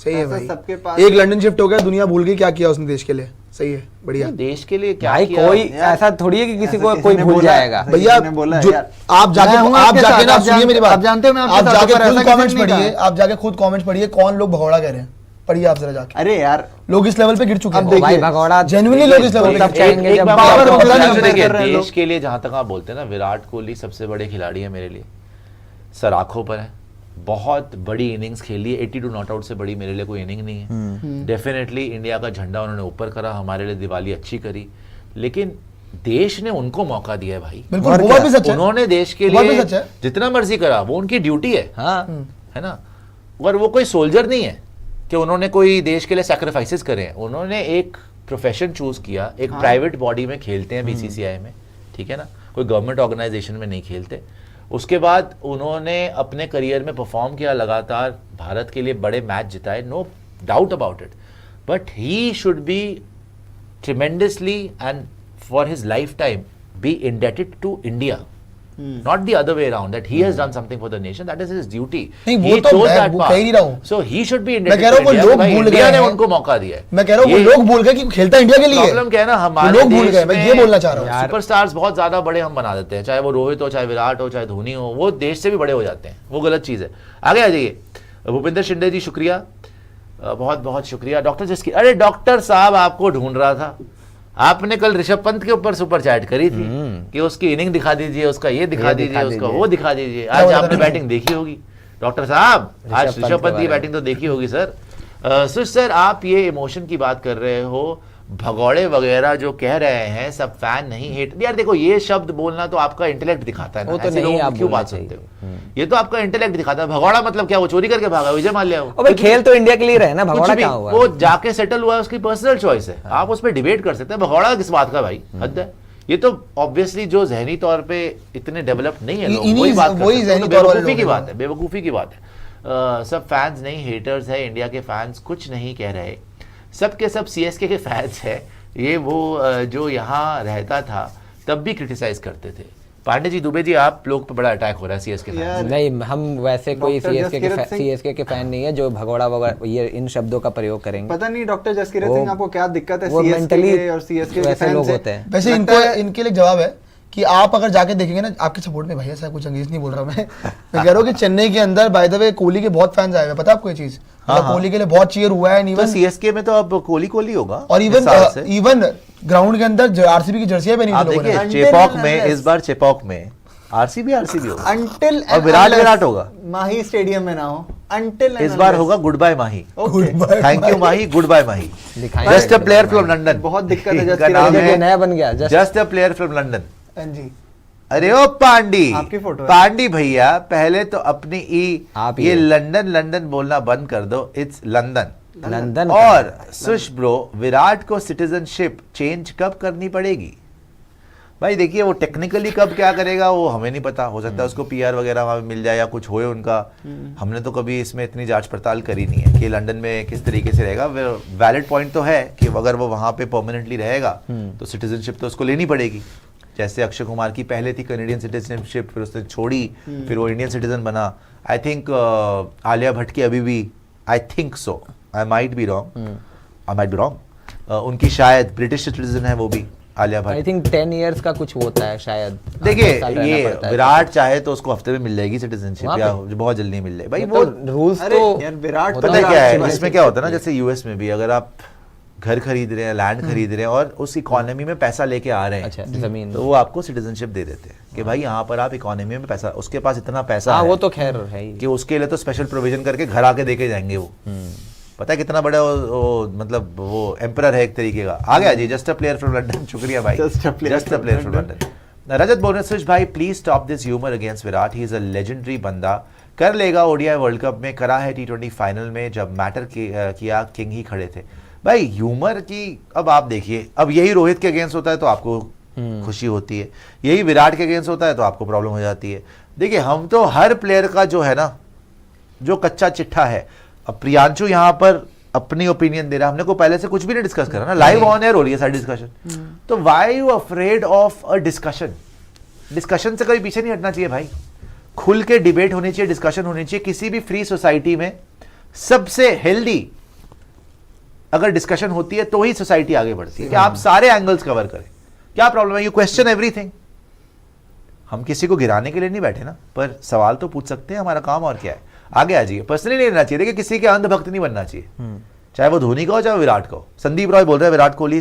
सही है भाई, सबके पास एक लंदन शिफ्ट हो गया, दुनिया भूल गई क्या किया उसने देश के लिए। सही है, बढ़िया। देश के लिए क्या भाई किया? कोई ऐसा थोड़ी है कि किसी को किसी कोई ने भूल बोला- जाएगा। भैया किसी ने बोला जो यार, आप जाके मैं हूं आप आपके जाके साथ, ना आप सुनिए मेरी बात, आप जानते हो मैं आपके आप साथ जाके हूं, पर खुद ऐसा कमेंट्स किसी ने पढ़िए, कहा। आप जाके खुद कमेंट्स पढ़िए कौन लोग भगौड़ा कह रहे हैं, पढ़िए आप जरा जाके। अरे यार लोग इस लेवल पे गिर चुके अब हैं देखिए, भाई भगौड़ा जेन्युइनली लोग इस लेवल पे तब गिर चुके हैं। कहेंगे जब मैं पावर आपको होगा बताऊं, ना, देखिए, कर रहे हैं देश लोग। के लिए जहां तक आप बोलते हैं ना, विराट कोहली सबसे बड़े खिलाड़ी है मेरे लिए, सर आंखों पर है, बहुत बड़ी इनिंग्स खेली है, 82 नॉट आउट से बड़ी मेरे लिए कोई इनिंग नहीं है। डेफिनेटली इंडिया का झंडा उन्होंने ऊपर करा, हमारे लिए दिवाली अच्छी करी, लेकिन देश ने उनको मौका दिया है भाई। बिल्कुल, वो बात भी सच है, उन्होंने देश के वो बात भी लिए सच है। जितना मर्जी करा, वो उनकी ड्यूटी है, हाँ है ना। और वो कोई सोल्जर नहीं है कि उन्होंने कोई देश के लिए सैक्रिफाइसेस करे हैं, उन्होंने एक प्रोफेशन चूज किया, एक प्राइवेट बॉडी में खेलते हैं बीसीसीआई में, ठीक है ना, कोई गवर्नमेंट ऑर्गेनाइजेशन में नहीं खेलते। उसके बाद उन्होंने अपने करियर में परफॉर्म किया, लगातार भारत के लिए बड़े मैच जिताए, no doubt about it, but he should be tremendously and for his life time be indebted to India, not the other way around, that he has done something for the nation, that is his duty. नहीं, वो He तो chose मैं that वो path. कह ही रहा हूं। So he should be मैं indebted कह रहा to हूं वो India, लोग भाई भूल इंडिया गए ने हैं। उनको मौका दिया है। मैं कह रहा हूँ वो ये लोग भूल गए कि खेलता इंडिया के लिए है। प्रॉब्लम क्या है ना, वो हमारे लोग भूल देश गए, मैं में ये बोलना चाह रहा हूँ। सुपरस्टार्स बहुत ज्यादा बड़े हम बना देते हैं, चाहे वो रोहित हो, चाहे विराट हो, चाहे धोनी हो, वो देश से भी बड़े हो जाते हैं, वो गलत चीज है। आगे आ जाइए, भूपिंदर शिंदे जी शुक्रिया, बहुत बहुत शुक्रिया। डॉक्टर जिसकी, अरे डॉक्टर साहब आपको ढूंढ रहा था, आपने कल ऋषभ पंत के ऊपर सुपर चैट करी थी कि उसकी इनिंग दिखा दीजिए, उसका ये दिखा दीजिए, उसका वो दिखा दीजिए। आज आपने बैटिंग देखी होगी डॉक्टर साहब, आज ऋषभ पंत की बैटिंग तो देखी होगी सर। सर आप ये इमोशन की बात कर रहे हो, भगौड़े वगैरह जो कह रहे हैं, सब फैन नहीं हेट, यार देखो ये शब्द बोलना तो आपका इंटेलेक्ट दिखाता है ना, वो तो ऐसे नहीं लोगों को आप क्यों बोलना बात सुनते हो? ये तो आपका इंटेलेक्ट दिखाता है। भगौड़ा मतलब क्या, वो चोरी करके भागा विजय माल्या ओ भाई खेल तो इंडिया के लिए रहे ना, भगौड़ा क्या हुआ? वो जाके सेटल हुआ है, उसकी पर्सनल चॉइस है, आप उस पर डिबेट कर सकते हैं। भगौड़ा किस बात का भाई, हद है। ये तो ऑब्वियसली जो जहनी तौर पे इतने डेवलप नहीं है लोग, वही बात करते हैं, तो बेवकूफी की बात है, बेवकूफी की बात है। सब फैंस नहीं हेटर्स है, इंडिया के फैंस कुछ नहीं कह रहे, सब के सब सीएसके के फैंस है। ये वो जो यहाँ रहता था तब भी क्रिटिसाइज करते थे। पांडे जी, दुबे जी, आप लोग पे बड़ा अटैक हो रहा है सीएसके फैंस। नहीं, हम वैसे कोई डॉक्टर सीएसके के फैन नहीं है जो भगौड़ा वगैरह ये इन शब्दों का प्रयोग करेंगे। पता नहीं डॉक्टर जसकीरत सिंह आपको क्या दिक्कत है वो सीएसके मेंटली के और सीएसके के वैसे फैन लोग से? होते हैं। वैसे इनको इनके लिए जवाब है कि आप अगर जाके देखेंगे ना, आपके सपोर्ट में भैया साहब, कुछ अंग्रेज नहीं बोल रहा मैं कह रहा हूँ कि चेन्नई के अंदर बाय द वे कोहली के बहुत फैंस आए हुए, पता है आपको ये चीज? कोहली के लिए बहुत चीयर हुआ है, तो इवन सीएसके में तो अब कोहली होगा, और इस साल से। इवन ग्राउंड के अंदर आरसीबी की जर्सियां पहनी आप थी लोगों ने। देखिए चेपॉक में, इस बार चेपॉक में आरसीबी होगा, Until और and विराट unless होगा। माही स्टेडियम में ना हो, until and इस बार unless। होगा good bye Mahi, Okay। Thank you Mahi, good bye Mahi, दिखाएंगे। Just a player from London, बहुत दिक्कत है इनका नाम ये है नया बन गया just a player from London. हाँ जी, अरे ओ पांडी, आपकी फोटो है। पांडी भैया, पहले तो अपनी आप ही ये है। लंदन बोलना बंद कर दो, इट्स लंदन। का और सुश ब्रो, विराट को सिटीजनशिप चेंज कब करनी पड़ेगी? भाई देखिए, वो टेक्निकली कब क्या करेगा वो हमें नहीं पता, हो सकता है उसको पीआर वगैरह वहाँ मिल जाए या कुछ होए उनका। हमने तो कभी इसमें इतनी जांच पड़ताल करी नहीं है कि लंदन में किस तरीके से रहेगा। वैलिड पॉइंट तो है कि अगर वो वहाँ पे परमानेंटली रहेगा तो सिटीजनशिप तो उसको लेनी पड़ेगी। जैसे अक्षय कुमार की पहले थी कैनेडियन सिटीजनशिप, फिर उसने छोड़ी, फिर वो इंडियन सिटीजन बना। आई थिंक आलिया भट्ट की अभी भी, I think so, I might be wrong, उनकी शायद ब्रिटिश सिटीजन है वो भी, Alia Bhatt. I think 10 years का कुछ होता है शायद। देखिए 10 साल रहना ये पड़ता है। विराट चाहे तो उसको हफ्ते में मिल जाएगी सिटीजनशिप, वहाँ या पे? बहुत जल्दी मिल जाएगी भाई। वो वो रूल्स अरे तो यार विराट होता पता है है क्या है, अच्छी इसमें क्या होता है ना, जैसे यूएस में भी अगर आप घर खरीद रहे हैं, लैंड खरीद रहे हैं और उस इकोनॉमी में पैसा लेके आ रहे हैं, अच्छा जमीन तो वो आपको सिटीजनशिप दे देते हैं कि भाई यहाँ पर आप इकोनॉमी में पैसा, उसके पास इतना पैसा हाँ है वो तो खैर है ही। कि उसके लिए तो स्पेशल प्रोविजन करके घर आके देके जाएंगे वो। पता है कितना बड़ा वो मतलब वो एम्परर है एक तरीके का। आ गया जी, just a player from London, शुक्रिया भाई, Just a player just a player from London. Rajat बोनस भाई, please stop this humour against Virat, he is a legendary बंदा, कर लेगा ओडीआई वर्ल्ड कप में, करा है T20 फाइनल में, जब मैटर किया किंग ही खड़े थे। भाई ह्यूमर की, अब आप देखिए, अब यही रोहित के अगेंस्ट होता है तो आपको खुशी होती है, यही विराट के अगेंस्ट होता है तो आपको प्रॉब्लम हो जाती है। देखिए हम तो हर प्लेयर का जो है ना, जो कच्चा चिट्ठा है, अब प्रियांशु यहाँ पर अपनी ओपिनियन दे रहा है, हमने को पहले से कुछ भी नहीं डिस्कस करा ना, लाइव ऑन एयर हो रही है सारी डिस्कशन, तो why you afraid of a discussion? Discussion से कभी पीछे नहीं हटना चाहिए भाई, खुल के डिबेट होनी चाहिए, डिस्कशन होनी चाहिए। किसी भी फ्री सोसाइटी में सबसे हेल्दी अगर डिस्कशन होती है तो ही सोसाइटी आगे बढ़ती है कि आप सारे एंगल्स कवर करें। क्या प्रॉब्लम है, यू क्वेश्चन एवरीथिंग। हम किसी को गिराने के लिए नहीं बैठे ना, पर सवाल तो पूछ सकते हैं, हमारा काम और क्या है। आगे आ जाइए। पर्सनली नहीं रहना चाहिए, देखिए किसी के अंधभक्त नहीं बनना चाहिए, चाहे वो धोनी का हो चाहे वो विराट का हो। संदीप रॉय बोल रहे हैं विराट कोहली